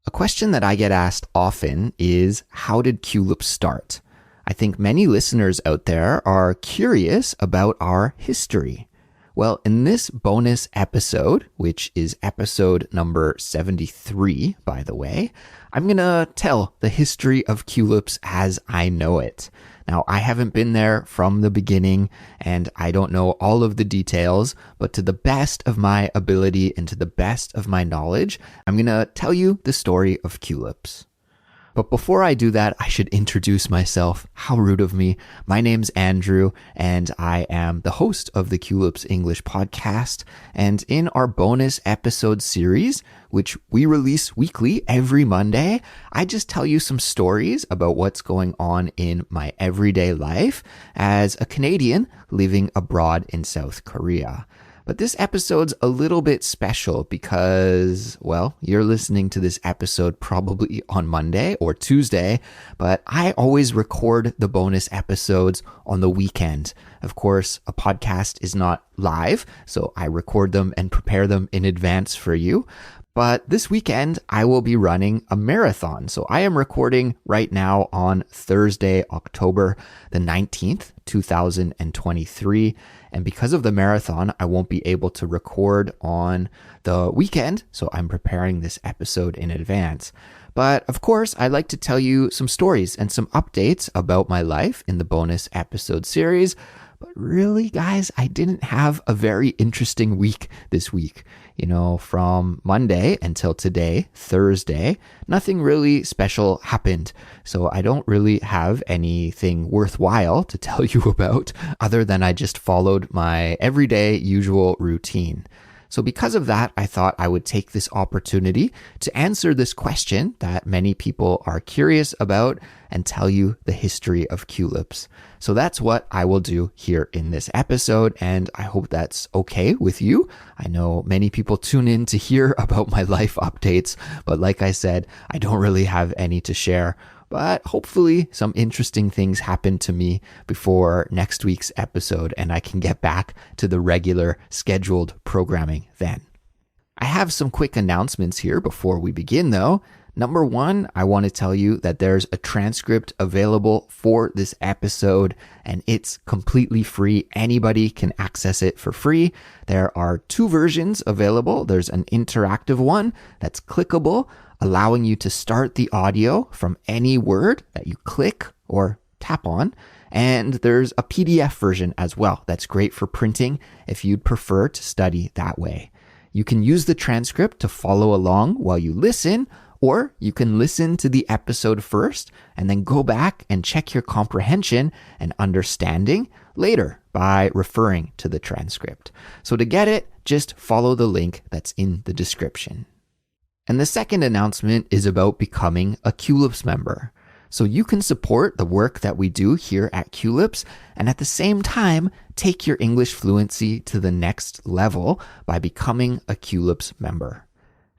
A question that I get asked often is, how did Culips start? I think many listeners out there are curious about our history. Well, in this bonus episode, which is episode number 73, by the way, I'm going to tell the history of Culips as I know it. Now, I haven't been there from the beginning, and I don't know all of the details, but to the best of my ability and to the best of my knowledge, I'm going to tell you the story of Culips. But before I do that, I should introduce myself. How rude of me. My name's Andrew, and I am the host of the Culips English podcast. And in our bonus episode series, which we release weekly every Monday, I just tell you some stories about what's going on in my everyday life as a Canadian living abroad in South Korea. But this episode's a little bit special because, well, you're listening to this episode probably on Monday or Tuesday, but I always record the bonus episodes on the weekend. Of course, a podcast is not live, so I record them and prepare them in advance for you. But this weekend, I will be running a marathon. So I am recording right now on Thursday, October the 19th, 2023. And because of the marathon, I won't be able to record on the weekend. So I'm preparing this episode in advance. But of course, I'd like to tell you some stories and some updates about my life in the bonus episode series. But really, guys, I didn't have a very interesting week this week. You know, from Monday until today, Thursday, nothing really special happened. So I don't really have anything worthwhile to tell you about other than I just followed my everyday usual routine. So because of that, I thought I would take this opportunity to answer this question that many people are curious about and tell you the history of Culips. So that's what I will do here in this episode, and I hope that's okay with you. I know many people tune in to hear about my life updates, but like I said, I don't really have any to share. But hopefully some interesting things happen to me before next week's episode and I can get back to the regular scheduled programming then. I have some quick announcements here before we begin though. Number one, I want to tell you that there's a transcript available for this episode and it's completely free. Anybody can access it for free. There are two versions available. There's an interactive one that's clickable, allowing you to start the audio from any word that you click or tap on. And there's a PDF version as well. That's great for printing if you'd prefer to study that way. You can use the transcript to follow along while you listen, or you can listen to the episode first and then go back and check your comprehension and understanding later by referring to the transcript. So to get it, just follow the link that's in the description. And the second announcement is about becoming a Culips member. So you can support the work that we do here at Culips and at the same time take your English fluency to the next level by becoming a Culips member.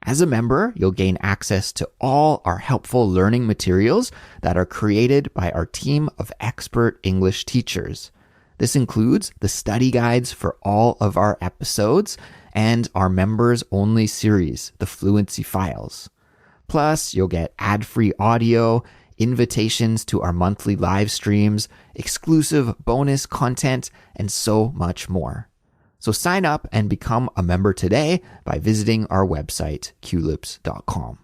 As a member, you'll gain access to all our helpful learning materials that are created by our team of expert English teachers. This includes the study guides for all of our episodes and our members-only series, the Fluency Files. Plus, you'll get ad-free audio, invitations to our monthly live streams, exclusive bonus content, and so much more. So sign up and become a member today by visiting our website, culips.com.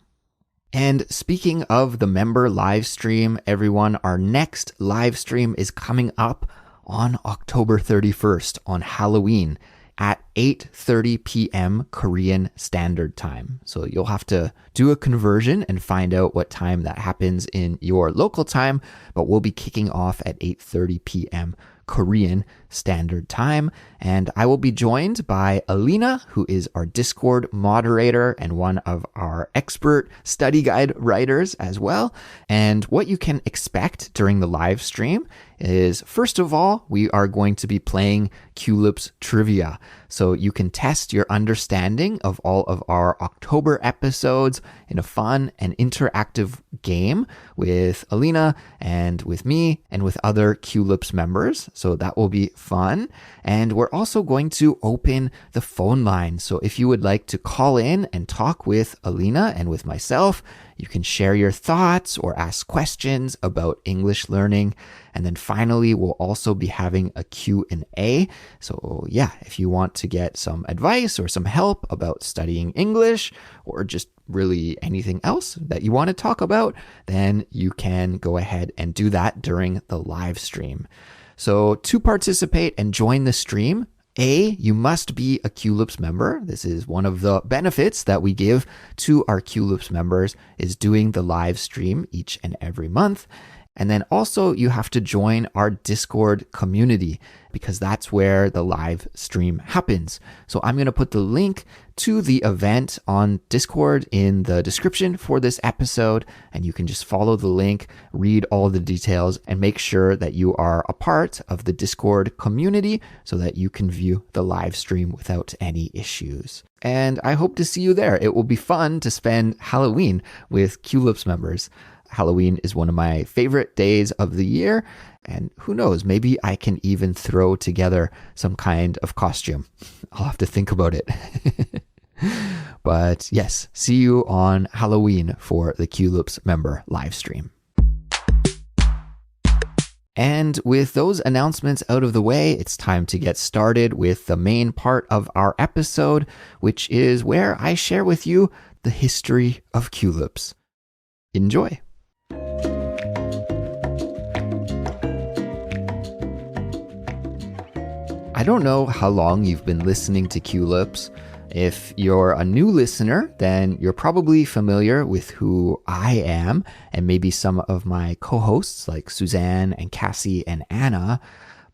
And speaking of the member live stream, everyone, our next live stream is coming up on October 31st on Halloween at 8:30 p.m. Korean Standard Time. So you'll have to do a conversion and find out what time that happens in your local time, but we'll be kicking off at 8:30 p.m. Korean Standard Time. And I will be joined by Alina, who is our Discord moderator and one of our expert study guide writers as well. And what you can expect during the live stream is, first of all, we are going to be playing Culips trivia. So you can test your understanding of all of our October episodes in a fun and interactive game with Alina and with me and with other Culips members. So that will be fun. And we're also going to open the phone line. So if you would like to call in and talk with Alina and with myself, you can share your thoughts or ask questions about English learning. And then finally, we'll also be having a Q&A. So yeah, if you want to get some advice or some help about studying English or just really anything else that you want to talk about, then you can go ahead and do that during the live stream. So to participate and join the stream, you must be a Culips member. This is one of the benefits that we give to our Culips members, is doing the live stream each and every month. And then also you have to join our Discord community, because that's where the live stream happens. So I'm going to put the link to the event on Discord in the description for this episode, and you can just follow the link, read all the details, and make sure that you are a part of the Discord community so that you can view the live stream without any issues. And I hope to see you there. It will be fun to spend Halloween with Culips members. Halloween is one of my favorite days of the year, and who knows, maybe I can even throw together some kind of costume. I'll have to think about it. But yes, see you on Halloween for the Culips member live stream. And with those announcements out of the way, it's time to get started with the main part of our episode, which is where I share with you the history of Culips. Enjoy. I don't know how long you've been listening to Culips. If you're a new listener, then you're probably familiar with who I am and maybe some of my co-hosts like Suzanne and Cassie and Anna.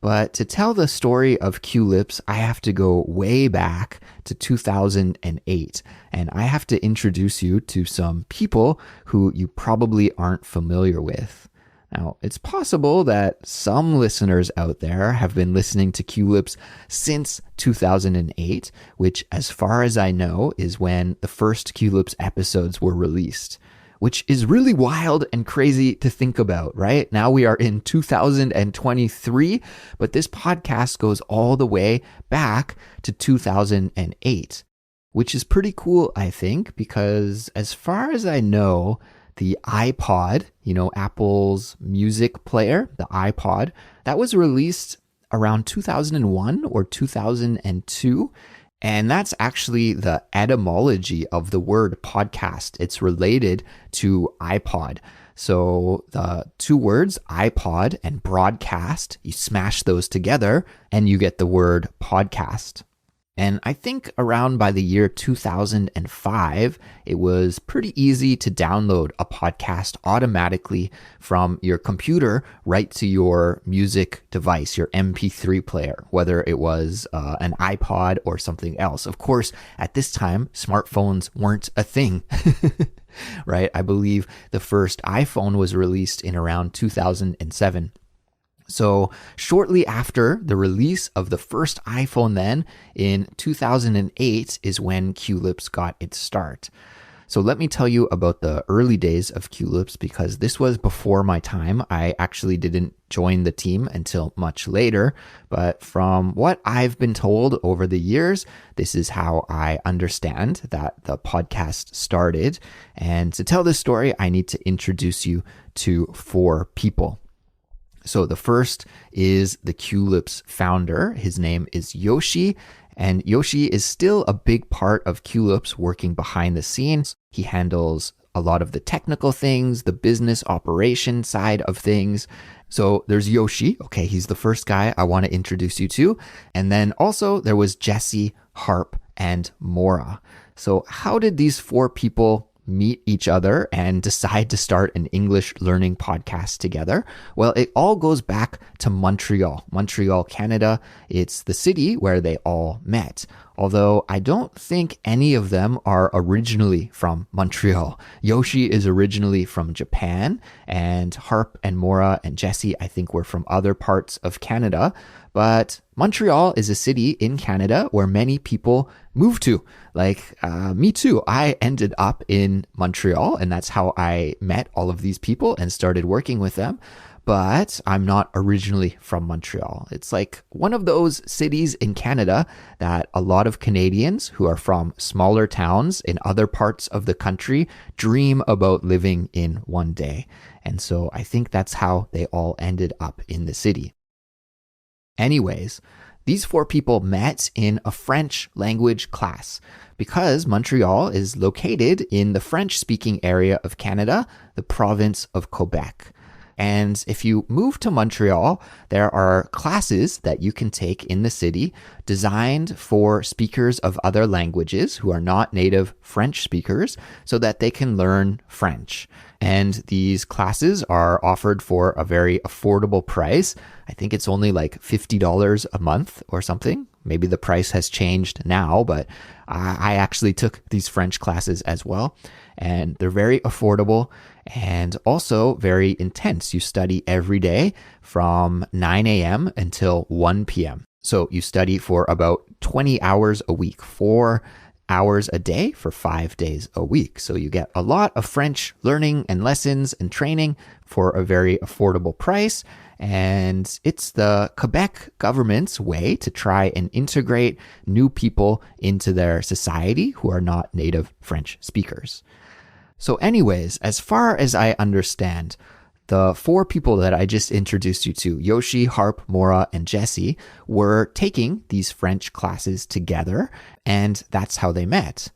But to tell the story of Culips, I have to go way back to 2008, and I have to introduce you to some people who you probably aren't familiar with. Now, it's possible that some listeners out there have been listening to Culips since 2008, which, as far as I know, is when the first Culips episodes were released, which is really wild and crazy to think about, right? Now we are in 2023, but this podcast goes all the way back to 2008, which is pretty cool, I think, because as far as I know, the iPod, Apple's music player, the iPod, that was released around 2001 or 2002. And that's actually the etymology of the word podcast. It's related to iPod. So the two words, iPod and broadcast, you smash those together and you get the word podcast. And I think around by the year 2005, it was pretty easy to download a podcast automatically from your computer right to your music device, your MP3 player, whether it was an iPod or something else. Of course, at this time, smartphones weren't a thing, right? I believe the first iPhone was released in around 2007. So shortly after the release of the first iPhone then, in 2008, is when Culips got its start. So let me tell you about the early days of Culips, because this was before my time. I actually didn't join the team until much later, but from what I've been told over the years, this is how I understand that the podcast started. And to tell this story, I need to introduce you to 4 people. So the first is the Culips founder. His name is Yoshi, and Yoshi is still a big part of Culips, working behind the scenes. He handles a lot of the technical things, the business operation side of things. So there's Yoshi. Okay, he's the first guy I want to introduce you to. And then also there was Jesse, Harp, and Mora. So how did these 4 people meet each other and decide to start an English learning podcast together? Well, it all goes back to Montreal, Canada. It's the city where they all met. Although I don't think any of them are originally from Montreal. Yoshi is originally from Japan, and Harp and Mora and Jesse, I think, were from other parts of Canada. But Montreal is a city in Canada where many people move to. Like me too. I ended up in Montreal, and that's how I met all of these people and started working with them. but I'm not originally from Montreal. It's like one of those cities in Canada that a lot of Canadians who are from smaller towns in other parts of the country dream about living in one day. And so I think that's how they all ended up in the city. Anyways, these four people met in a French language class because Montreal is located in the French-speaking area of Canada, the province of Quebec. And if you move to Montreal, there are classes that you can take in the city designed for speakers of other languages who are not native French speakers so that they can learn French. And these classes are offered for a very affordable price. I think it's only like $50 a month or something. Maybe the price has changed now, but I actually took these French classes as well. And they're very affordable and also very intense. You study every day from 9 a.m. until 1 p.m. So you study for about 20 hours a week, 4 hours a day for 5 days a week. So you get a lot of French learning and lessons and training for a very affordable price. And it's the Quebec government's way to try and integrate new people into their society who are not native French speakers. So anyways, as far as I understand, the four people that I just introduced you to, Yoshi, Harp, Maura, and Jesse, were taking these French classes together, and that's how they met.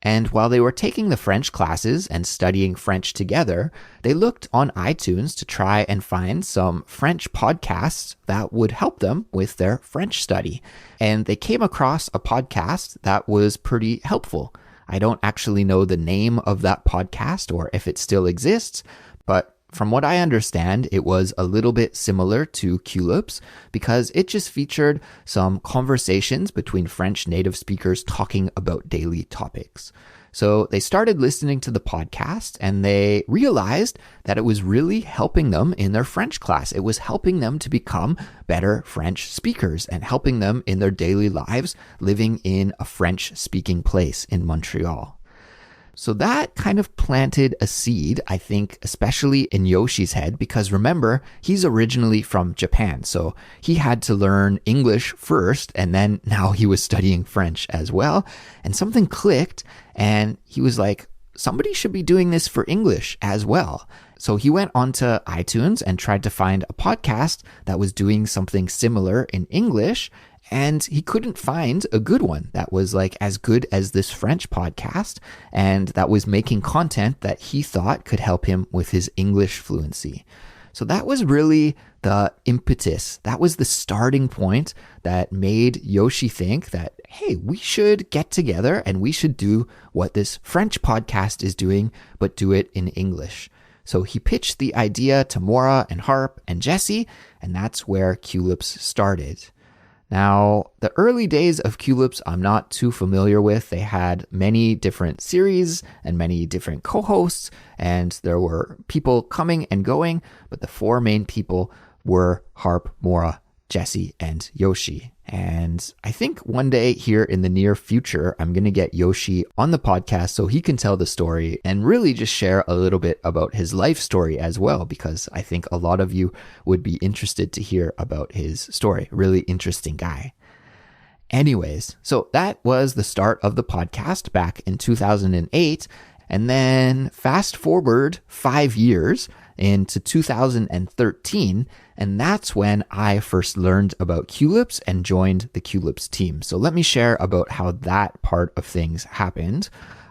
And while they were taking the French classes and studying French together, they looked on iTunes to try and find some French podcasts that would help them with their French study. And they came across a podcast that was pretty helpful. I don't actually know the name of that podcast or if it still exists, but from what I understand, it was a little bit similar to Culips because it just featured some conversations between French native speakers talking about daily topics. So they started listening to the podcast and they realized that it was really helping them in their French class. It was helping them to become better French speakers and helping them in their daily lives living in a French-speaking place in Montreal. So that kind of planted a seed, I think, especially in Yoshi's head, because remember, he's originally from Japan. So he had to learn English first, and then now he was studying French as well. And something clicked, and he was like, somebody should be doing this for English as well. So he went onto iTunes and tried to find a podcast that was doing something similar in English. And he couldn't find a good one that was like as good as this French podcast and that was making content that he thought could help him with his English fluency. So that was really the impetus. That was the starting point that made Yoshi think that, hey, we should get together and we should do what this French podcast is doing, but do it in English. So he pitched the idea to Maura and Harp and Jesse, and that's where Culips started. Now, the early days of Culips I'm not too familiar with. They had many different series and many different co-hosts, and there were people coming and going, but the four main people were Harp, Maura, Jesse, and Yoshi. And I think one day here in the near future, I'm going to get Yoshi on the podcast so he can tell the story and really just share a little bit about his life story as well, because I think a lot of you would be interested to hear about his story. Really interesting guy. Anyways, so that was the start of the podcast back in 2008. And then fast forward 5 years into 2013, and that's when I first learned about Culips and joined the Culips team. So let me share about how that part of things happened.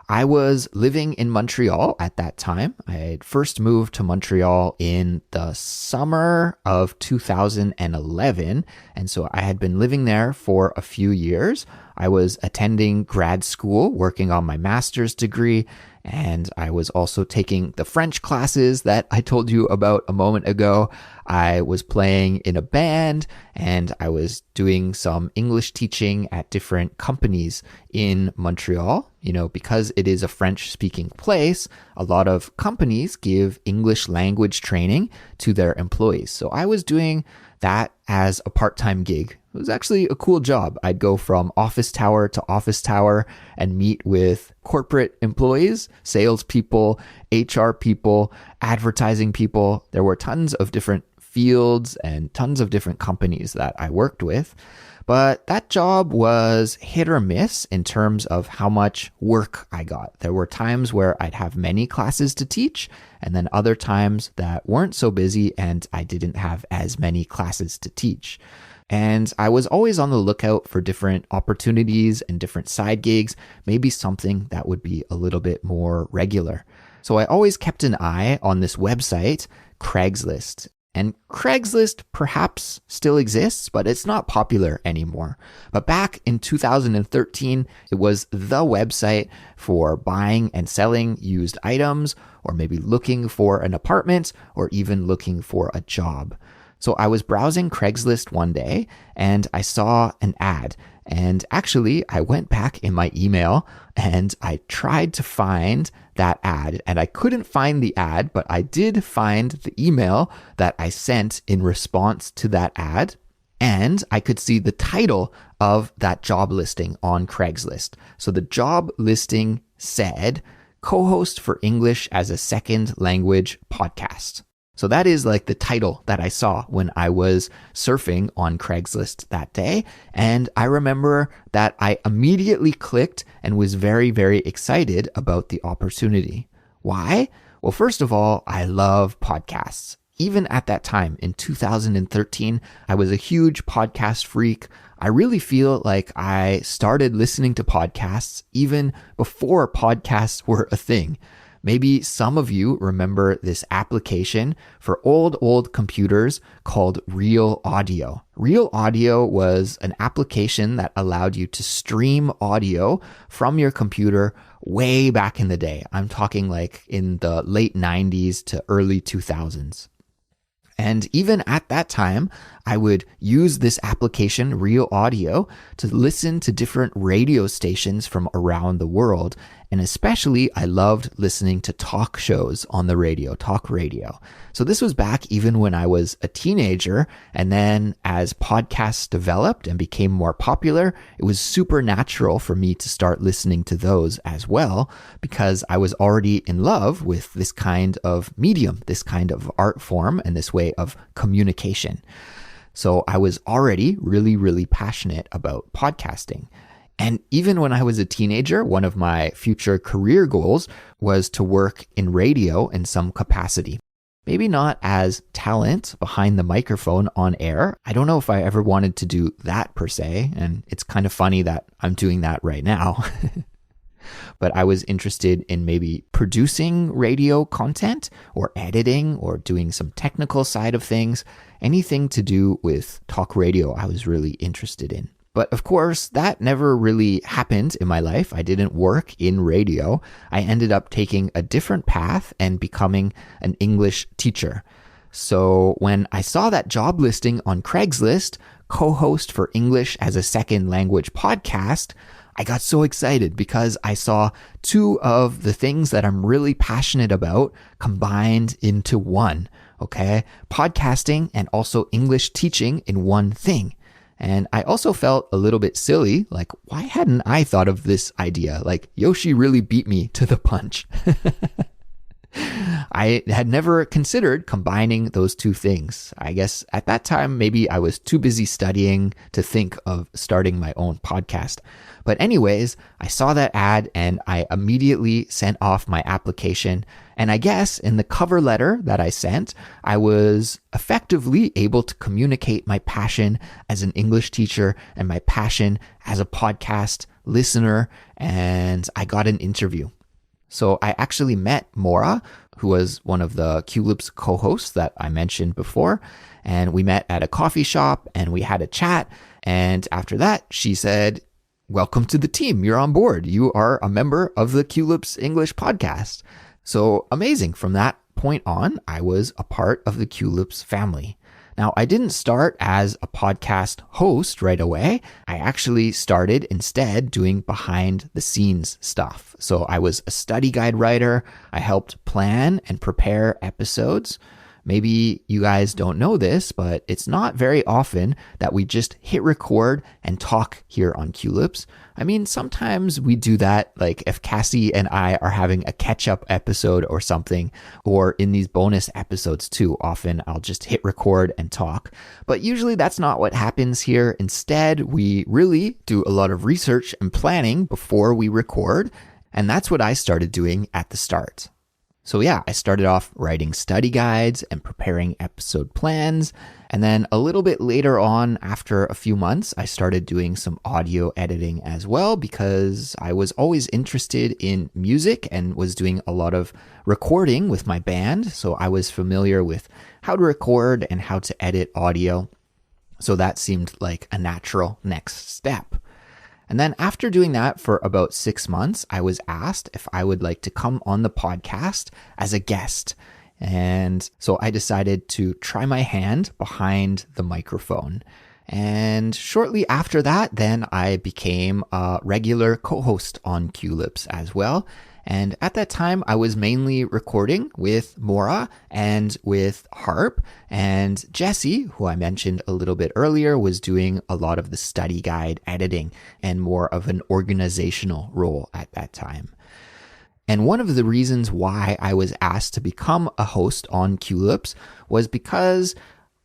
I was living in Montreal at that time. I had first moved to Montreal in the summer of 2011, and so I had been living there for a few years. I was attending grad school, working on my master's degree, and I was also taking the French classes that I told you about a moment ago. I was playing in a band, and I was doing some English teaching at different companies in Montreal. You know, because it is a French-speaking place, a lot of companies give English language training to their employees. So I was doing that as a part-time gig. It was actually a cool job. I'd go from office tower to office tower and meet with corporate employees, salespeople, HR people, advertising people. There were tons of different fields and tons of different companies that I worked with. But that job was hit or miss in terms of how much work I got. There were times where I'd have many classes to teach, and then other times that weren't so busy and I didn't have as many classes to teach. And I was always on the lookout for different opportunities and different side gigs, maybe something that would be a little bit more regular. So I always kept an eye on this website, Craigslist. And Craigslist perhaps still exists, but it's not popular anymore. But back in 2013, it was the website for buying and selling used items, or maybe looking for an apartment, or even looking for a job. So I was browsing Craigslist one day and I saw an ad. And actually, I went back in my email and I tried to find that ad, and I couldn't find the ad, but I did find the email that I sent in response to that ad. And I could see the title of that job listing on Craigslist. So the job listing said, co-host for English as a second language podcast. So that is like the title that I saw when I was surfing on Craigslist that day. And I remember that I immediately clicked and was very, very excited about the opportunity. Why? Well, first of all, I love podcasts. Even at that time in 2013, I was a huge podcast freak. I really feel like I started listening to podcasts even before podcasts were a thing. Maybe some of you remember this application for old computers called Real Audio. Real Audio was an application that allowed you to stream audio from your computer way back in the day. I'm talking like in the late 90s to early 2000s. And even at that time, I would use this application, Real Audio, to listen to different radio stations from around the world. And especially, I loved listening to talk shows on the radio, talk radio. So this was back even when I was a teenager. And then as podcasts developed and became more popular, it was super natural for me to start listening to those as well, because I was already in love with this kind of medium, this kind of art form, and this way of communication. So I was already really, really passionate about podcasting. And even when I was a teenager, one of my future career goals was to work in radio in some capacity. Maybe not as talent behind the microphone on air. I don't know if I ever wanted to do that per se, and it's kind of funny that I'm doing that right now. But I was interested in maybe producing radio content or editing or doing some technical side of things. Anything to do with talk radio, I was really interested in. But of course, that never really happened in my life. I didn't work in radio. I ended up taking a different path and becoming an English teacher. So when I saw that job listing on Craigslist, co-host for English as a second language podcast, I got so excited because I saw two of the things that I'm really passionate about combined into one, okay? Podcasting and also English teaching in one thing. And I also felt a little bit silly, like, why hadn't I thought of this idea? Like, Yoshi really beat me to the punch. I had never considered combining those two things. I guess at that time, maybe I was too busy studying to think of starting my own podcast. But anyways, I saw that ad and I immediately sent off my application. And I guess in the cover letter that I sent, I was effectively able to communicate my passion as an English teacher and my passion as a podcast listener. And I got an interview. So I actually met Maura, who was one of the Culips co-hosts that I mentioned before. And we met at a coffee shop and we had a chat. And after that, she said, "Welcome to the team. You're on board. You are a member of the Culips English podcast." So amazing. From that point on, I was a part of the Culips family. Now, I didn't start as a podcast host right away. I actually started instead doing behind the scenes stuff. So I was a study guide writer. I helped plan and prepare episodes. Maybe you guys don't know this, but it's not very often that we just hit record and talk here on Culips. I mean, sometimes we do that, like if Cassie and I are having a catch-up episode or something, or in these bonus episodes too. Often I'll just hit record and talk. But usually that's not what happens here. Instead, we really do a lot of research and planning before we record, and that's what I started doing at the start. So yeah, I started off writing study guides and preparing episode plans. And then a little bit later on, after a few months, I started doing some audio editing as well because I was always interested in music and was doing a lot of recording with my band. So I was familiar with how to record and how to edit audio. So that seemed like a natural next step. And then after doing that for about 6 months, I was asked if I would like to come on the podcast as a guest. And so I decided to try my hand behind the microphone. And shortly after that, then I became a regular co-host on Culips as well. And at that time, I was mainly recording with Maura and with Harp, and Jesse, who I mentioned a little bit earlier, was doing a lot of the study guide editing and more of an organizational role at that time. And one of the reasons why I was asked to become a host on Culips was because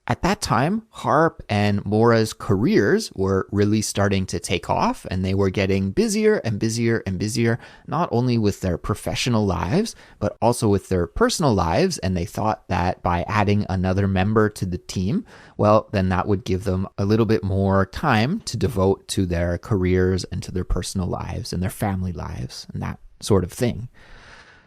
at that time, Harp and Maura's careers were really starting to take off, and they were getting busier and busier and busier, not only with their professional lives, but also with their personal lives. And they thought that by adding another member to the team, well, then that would give them a little bit more time to devote to their careers and to their personal lives and their family lives and that sort of thing.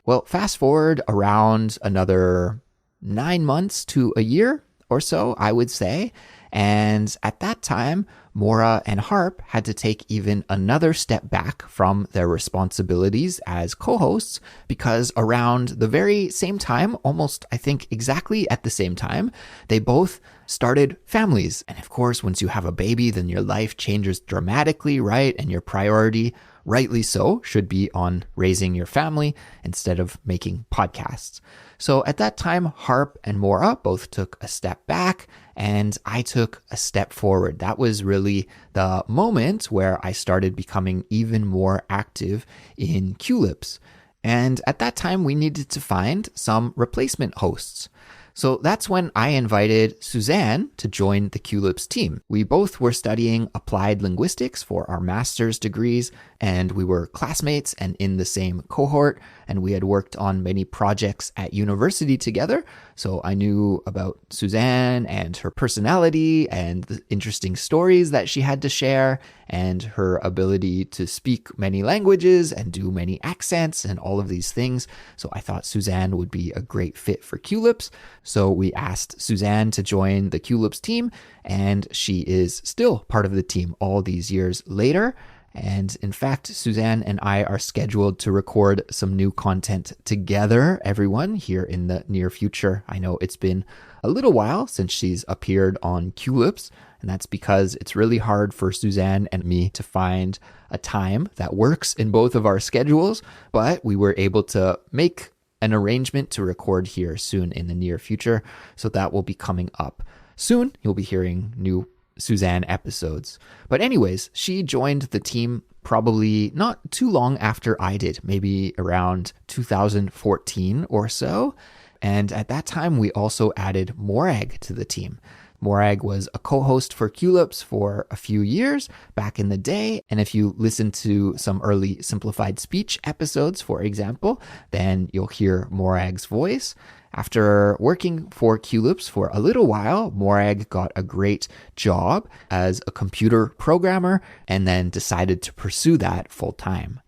Well, fast forward around another 9 months to a year or so, I would say. And at that time, Maura and Harp had to take even another step back from their responsibilities as co-hosts because around the very same time, almost I think exactly at the same time, they both started families. And of course, once you have a baby, then your life changes dramatically, right? And your priority, rightly so, should be on raising your family instead of making podcasts. So at that time, Harp and Maura both took a step back and I took a step forward. That was really the moment where I started becoming even more active in Culips. And at that time, we needed to find some replacement hosts. So that's when I invited Suzanne to join the Culips team. We both were studying applied linguistics for our master's degrees, and we were classmates and in the same cohort, and we had worked on many projects at university together. So I knew about Suzanne and her personality and the interesting stories that she had to share and her ability to speak many languages and do many accents and all of these things. So I thought Suzanne would be a great fit for Culips. So we asked Suzanne to join the Culips team, and she is still part of the team all these years later. And in fact, Suzanne and I are scheduled to record some new content together, everyone, here in the near future. I know it's been a little while since she's appeared on Culips, and that's because it's really hard for Suzanne and me to find a time that works in both of our schedules, but we were able to make an arrangement to record here soon in the near future, so that will be coming up soon. You'll be hearing new Suzanne episodes. But anyways, she joined the team probably not too long after I did, maybe around 2014 or so. And at that time, we also added Morag to the team. Morag was a co-host for Culips for a few years back in the day. And if you listen to some early simplified speech episodes, for example, then you'll hear Morag's voice. After working for Culips for a little while, Morag got a great job as a computer programmer and then decided to pursue that full time.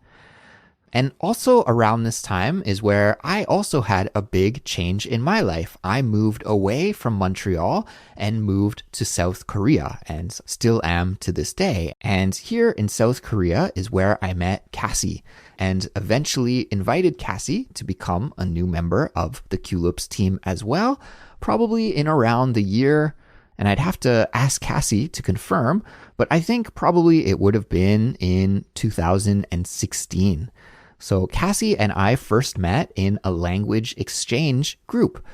And also around this time is where I also had a big change in my life. I moved away from Montreal and moved to South Korea and still am to this day. And here in South Korea is where I met Cassie and eventually invited Cassie to become a new member of the Culips team as well, probably in around the year. And I'd have to ask Cassie to confirm, but I think probably it would have been in 2016. So Cassie and I first met in a language exchange group.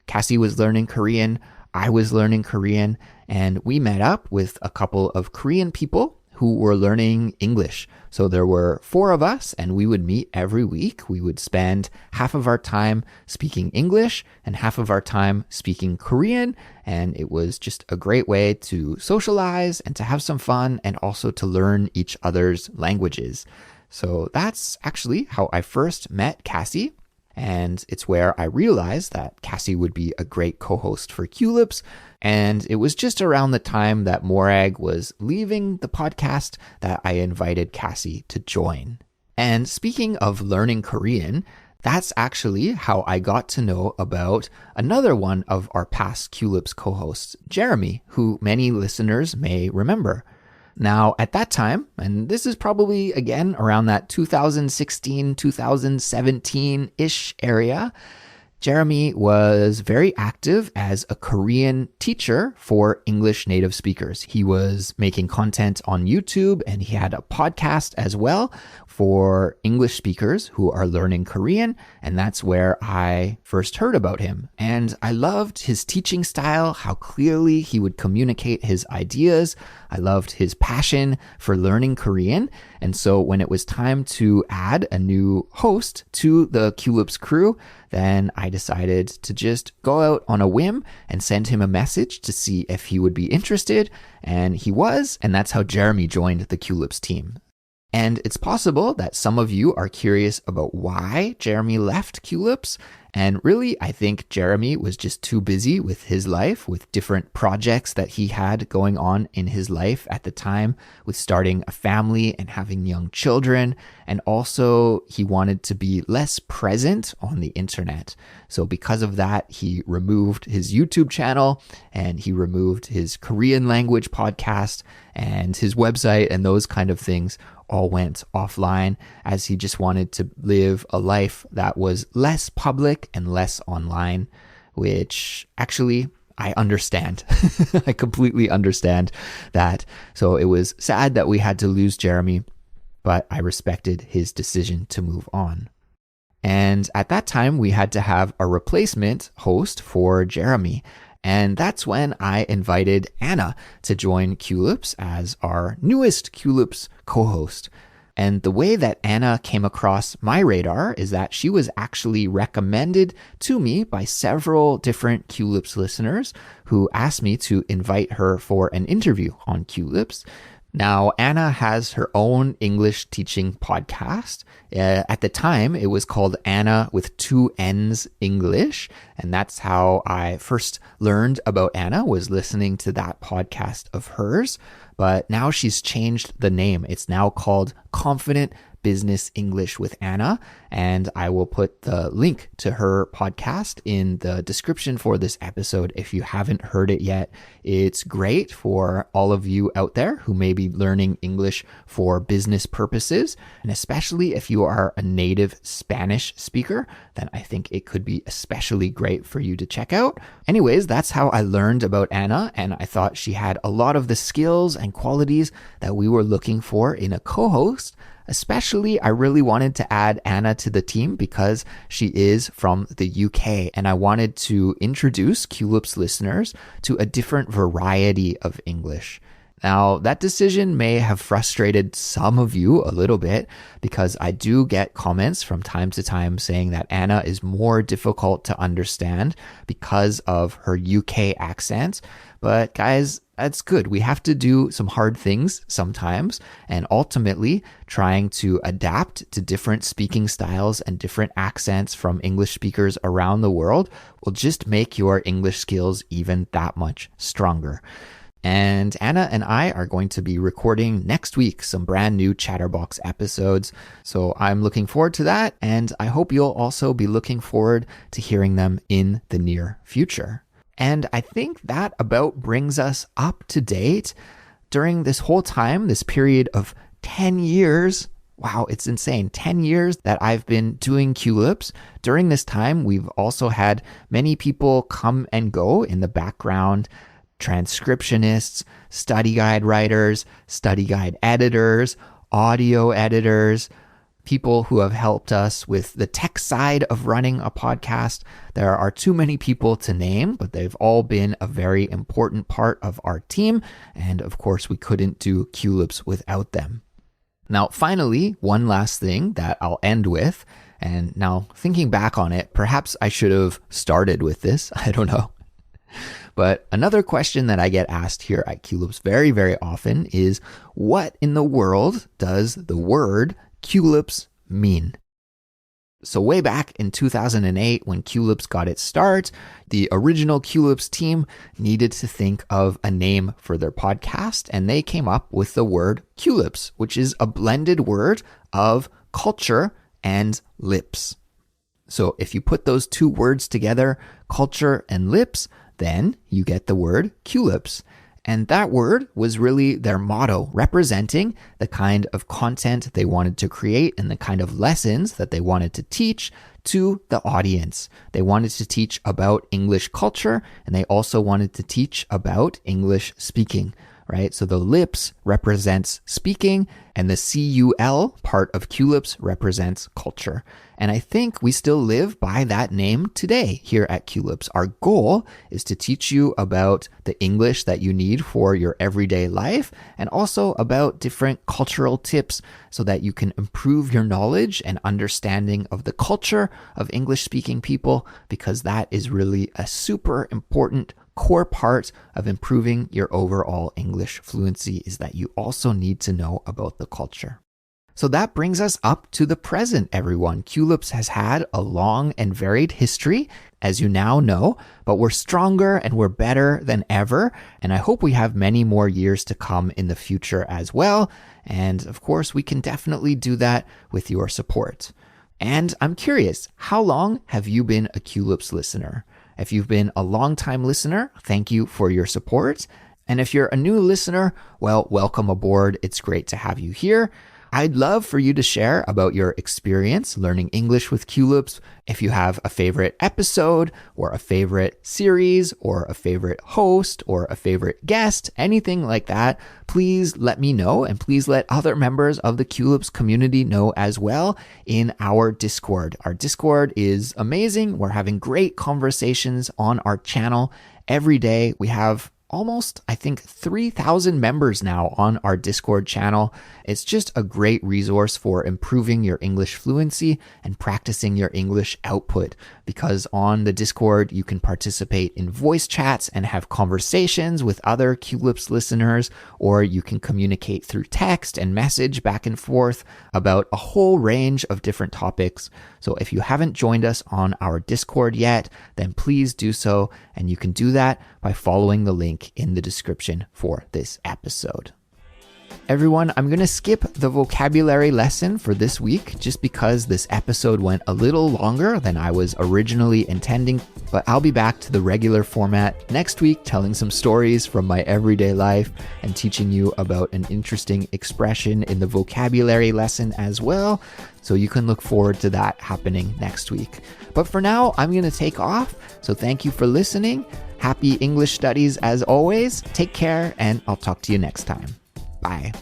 Cassie was learning Korean, I was learning Korean, and we met up with a couple of Korean people who were learning English. So there were 4 of us, and we would meet every week. We would spend half of our time speaking English and half of our time speaking Korean. And it was just a great way to socialize and to have some fun and also to learn each other's languages. So that's actually how I first met Cassie. And it's where I realized that Cassie would be a great co-host for Culips. And it was just around the time that Morag was leaving the podcast that I invited Cassie to join. And speaking of learning Korean, that's actually how I got to know about another one of our past Culips co-hosts, Jeremy, who many listeners may remember. Now, at that time, and this is probably, again, around that 2016, 2017-ish area, Jeremy was very active as a Korean teacher for English native speakers. He was making content on YouTube, and he had a podcast as well for English speakers who are learning Korean, and that's where I first heard about him. And I loved his teaching style, how clearly he would communicate his ideas. I loved his passion for learning Korean. And so when it was time to add a new host to the Culips crew, then I decided to just go out on a whim and send him a message to see if he would be interested. And he was, and that's how Jeremy joined the Culips team. And it's possible that some of you are curious about why Jeremy left Culips. And really, I think Jeremy was just too busy with his life, with different projects that he had going on in his life at the time, with starting a family and having young children. And also, he wanted to be less present on the internet. So because of that, he removed his YouTube channel and he removed his Korean language podcast and his website, and those kind of things all went offline, as he just wanted to live a life that was less public and less online, which actually I understand. I completely understand that. So it was sad that we had to lose Jeremy, but I respected his decision to move on. And at that time, we had to have a replacement host for Jeremy. And that's when I invited Anna to join Culips as our newest Culips co-host. And the way that Anna came across my radar is that she was actually recommended to me by several different Culips listeners who asked me to invite her for an interview on Culips. Now, Anna has her own English teaching podcast. At the time, it was called Anna with 2 N's English. And that's how I first learned about Anna, was listening to that podcast of hers. But now she's changed the name. It's now called Confident Business English with Anna, and I will put the link to her podcast in the description for this episode if you haven't heard it yet. It's great for all of you out there who may be learning English for business purposes, and especially if you are a native Spanish speaker, then I think it could be especially great for you to check out. Anyways, that's how I learned about Anna, and I thought she had a lot of the skills and qualities that we were looking for in a co-host. Especially, I really wanted to add Anna to the team because she is from the UK, and I wanted to introduce Culips listeners to a different variety of English. Now, that decision may have frustrated some of you a little bit because I do get comments from time to time saying that Anna is more difficult to understand because of her UK accent. But guys, that's good. We have to do some hard things sometimes, and ultimately trying to adapt to different speaking styles and different accents from English speakers around the world will just make your English skills even that much stronger. And Anna and I are going to be recording next week some brand new Chatterbox episodes. So I'm looking forward to that, and I hope you'll also be looking forward to hearing them in the near future. And I think that about brings us up to date during this whole time, this period of 10 years. Wow, it's insane. 10 years that I've been doing Culips. During this time, we've also had many people come and go in the background: transcriptionists, study guide writers, study guide editors, audio editors, people who have helped us with the tech side of running a podcast. There are too many people to name, but they've all been a very important part of our team. And of course, we couldn't do Culips without them. Now, finally, one last thing that I'll end with. And now thinking back on it, perhaps I should have started with this. I don't know. But another question that I get asked here at Culips very, very often is, what in the world does the word Culips mean? So way back in 2008, when Culips got its start, the original Culips team needed to think of a name for their podcast, and they came up with the word Culips, which is a blended word of culture and lips. So if you put those two words together, culture and lips, then you get the word Culips. And that word was really their motto, representing the kind of content they wanted to create and the kind of lessons that they wanted to teach to the audience. They wanted to teach about English culture, and they also wanted to teach about English speaking, right? So the lips represents speaking, and the CUL part of Culips represents culture. And I think we still live by that name today here at Culips. Our goal is to teach you about the English that you need for your everyday life, and also about different cultural tips so that you can improve your knowledge and understanding of the culture of English-speaking people, because that is really a super important core part of improving your overall English fluency, is that you also need to know about the culture. So that brings us up to the present, everyone. Culips has had a long and varied history, as you now know, but we're stronger and we're better than ever. And I hope we have many more years to come in the future as well. And of course, we can definitely do that with your support. And I'm curious, how long have you been a Culips listener? If you've been a long-time listener, thank you for your support. And if you're a new listener, well, welcome aboard. It's great to have you here. I'd love for you to share about your experience learning English with Culips. If you have a favorite episode or a favorite series or a favorite host or a favorite guest, anything like that, please let me know, and please let other members of the Culips community know as well in our Discord. Our Discord is amazing. We're having great conversations on our channel every day. We have almost, I think, 3,000 members now on our Discord channel. It's just a great resource for improving your English fluency and practicing your English output, because on the Discord, you can participate in voice chats and have conversations with other Culips listeners, or you can communicate through text and message back and forth about a whole range of different topics. So if you haven't joined us on our Discord yet, then please do so, and you can do that by following the link in the description for this episode. Everyone, I'm going to skip the vocabulary lesson for this week just because this episode went a little longer than I was originally intending, but I'll be back to the regular format next week, telling some stories from my everyday life and teaching you about an interesting expression in the vocabulary lesson as well. So you can look forward to that happening next week. But for now, I'm going to take off. So thank you for listening. Happy English studies as always. Take care, and I'll talk to you next time. Bye.